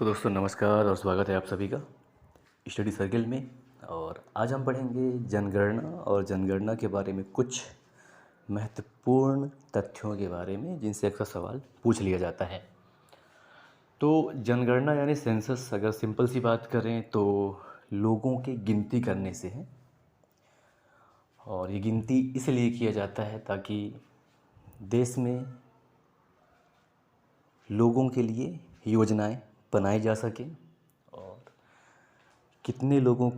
तो दोस्तों नमस्कार और स्वागत है आप सभी का स्टडी सर्किल में। और आज हम पढ़ेंगे जनगणना और जनगणना के बारे में कुछ महत्वपूर्ण तथ्यों के बारे में जिनसे अक्सर सवाल पूछ लिया जाता है। तो जनगणना यानी सेंसस, अगर सिंपल सी बात करें तो लोगों की गिनती करने से है। और ये गिनती इसलिए किया जाता है ताकि देश में लोगों के लिए योजनाएं बनाई जा सकें और कितने लोगों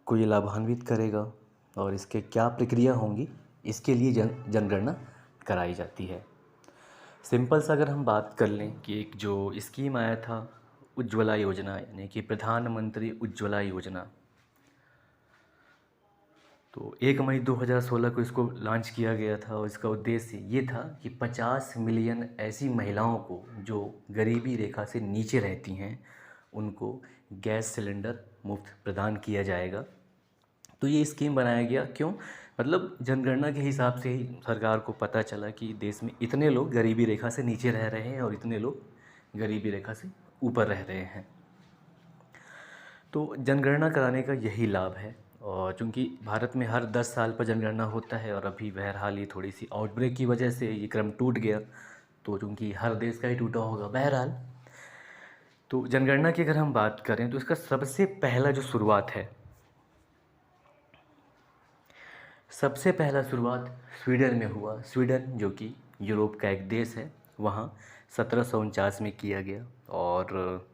को ये लाभान्वित करेगा और इसके क्या प्रक्रिया होंगी, इसके लिए जनगणना कराई जाती है। सिंपल सा अगर हम बात कर लें कि एक जो स्कीम आया था उज्ज्वला योजना, यानी कि प्रधानमंत्री उज्ज्वला योजना, तो 1 मई 2016 को इसको लॉन्च किया गया था। और इसका उद्देश्य ये था कि 50 मिलियन ऐसी महिलाओं को जो गरीबी रेखा से नीचे रहती हैं उनको गैस सिलेंडर मुफ्त प्रदान किया जाएगा। तो ये स्कीम बनाया गया क्यों? मतलब जनगणना के हिसाब से ही सरकार को पता चला कि देश में इतने लोग गरीबी रेखा से नीचे रह रहे हैं और इतने लोग गरीबी रेखा से ऊपर रह रहे हैं। तो जनगणना कराने का यही लाभ है। और चूँकि भारत में हर 10 साल पर जनगणना होता है और अभी बहरहाल ये थोड़ी सी आउटब्रेक की वजह से ये क्रम टूट गया, तो चूँकि हर देश का ही टूटा होगा बहरहाल। तो जनगणना की अगर हम बात करें तो इसका सबसे पहला जो शुरुआत है, सबसे पहला शुरुआत स्वीडन में हुआ। स्वीडन जो कि यूरोप का एक देश है, वहाँ 1749 में किया गया। और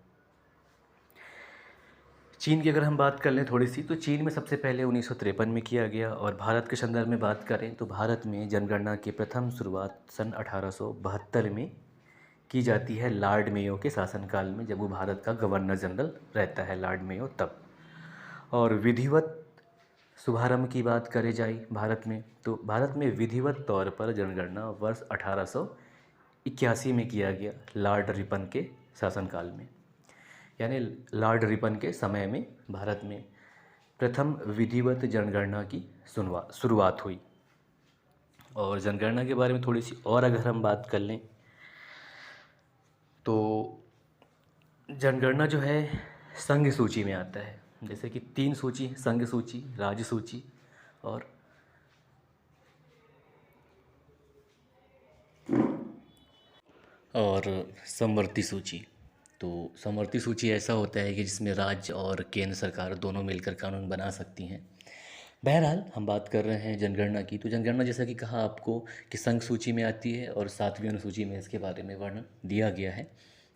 चीन की अगर हम बात कर लें थोड़ी सी, तो चीन में सबसे पहले 1953 में किया गया। और भारत के संदर्भ में बात करें तो भारत में जनगणना की प्रथम शुरुआत सन 1872 में की जाती है, लॉर्ड मेयो के शासनकाल में, जब वो भारत का गवर्नर जनरल रहता है लॉर्ड मेयो तब। और विधिवत शुभारंभ की बात करें जाए भारत में, तो भारत में विधिवत तौर पर जनगणना वर्ष 1881 में किया गया, लॉर्ड रिपन के शासनकाल में। यानी लॉर्ड रिपन के समय में भारत में प्रथम विधिवत जनगणना की शुरुआत हुई। और जनगणना के बारे में थोड़ी सी और अगर हम बात कर लें तो जनगणना जो है संघ सूची में आता है। जैसे कि 3 सूची है, संघ सूची, राज्य सूची और समवर्ती सूची। तो समवर्ती सूची ऐसा होता है कि जिसमें राज्य और केंद्र सरकार दोनों मिलकर कानून बना सकती हैं। बहरहाल हम बात कर रहे हैं जनगणना की, तो जनगणना जैसा कि कहा आपको कि संघ सूची में आती है और 7वीं अनुसूची में इसके बारे में वर्णन दिया गया है।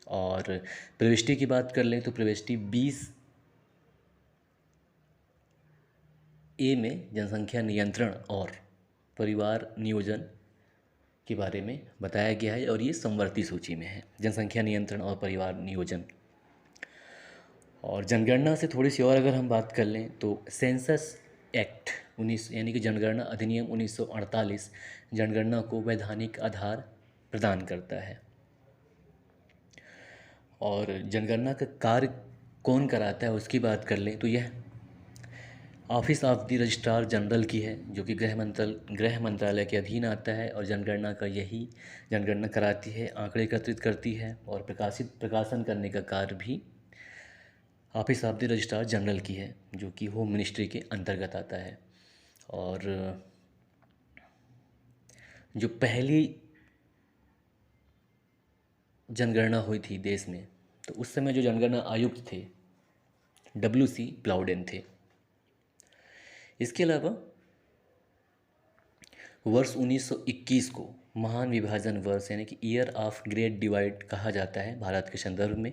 और प्रविष्टि की बात कर लें तो प्रविष्टि 20 ए में जनसंख्या नियंत्रण और परिवार नियोजन के बारे में बताया गया है, और ये समवर्ती सूची में है, जनसंख्या नियंत्रण और परिवार नियोजन। और जनगणना से थोड़ी सी और अगर हम बात कर लें तो सेंसस एक्ट 19 यानी कि जनगणना अधिनियम 1948 जनगणना को वैधानिक आधार प्रदान करता है। और जनगणना का कार्य कौन कराता है उसकी बात कर लें तो यह office of the registrar general की है, जो कि गृह मंत्रालय के अधीन आता है। और जनगणना का यही जनगणना कराती है, आंकड़े एकत्रित करती है और प्रकाशन करने का कार्य भी office of the registrar general की है, जो कि होम मिनिस्ट्री के अंतर्गत आता है। और जो पहली जनगणना हुई थी देश में, तो उस समय जो जनगणना आयुक्त थे WC प्लाउडेन थे। इसके अलावा वर्ष 1921 को महान विभाजन वर्ष यानी कि ईयर ऑफ ग्रेट डिवाइड कहा जाता है भारत के संदर्भ में।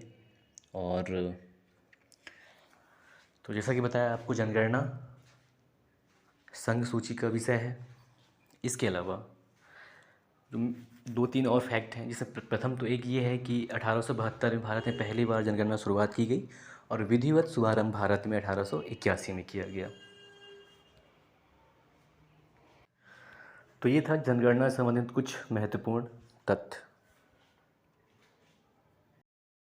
और तो जैसा कि बताया आपको, जनगणना संघ सूची का विषय है। इसके अलावा 2-3 और फैक्ट हैं, जिससे प्रथम तो एक ये है कि 1872 में भारत में पहली बार जनगणना शुरुआत की गई और विधिवत शुभारंभ भारत में 1881 में किया गया। तो ये था जनगणना से संबंधित कुछ महत्वपूर्ण तथ्य।